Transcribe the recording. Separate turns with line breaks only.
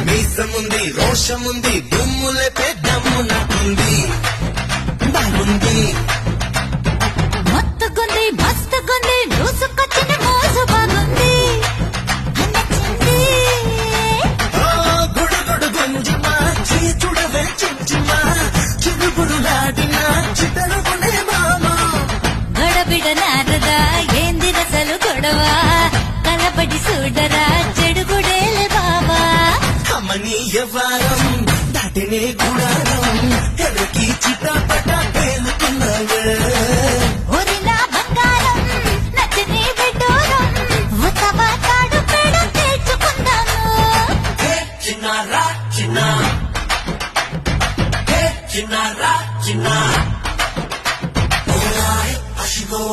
మీసముంది రోషముంది దుమ్ములే పెద్దమ్ము నాకుంది బాగుంది
మత్తుకుంది మస్తుకుంది దూసుకొచ్చిన మోసు బాగుంది నచ్చింది
గుడుగుడు గుంజిమా చూడవే చించిమా చిరుగురులాడిన చితరుగునే మామా
గడబిడ నారదా ఏంది రసలు గొడవ కలపడి చూడరా చెడుగుడేలే బావా
కమనీయ వారం దాటినే గుడారం ఎరకి చిటపట పేలుతున్నావే
ఒరినా బంగారం నచ్చని విడ్డూరం ఉత్తమ తాడు పేడ తేల్చుకుందాము
చిన్నారా చిన్న చిన్నారా చిన్న అషిగో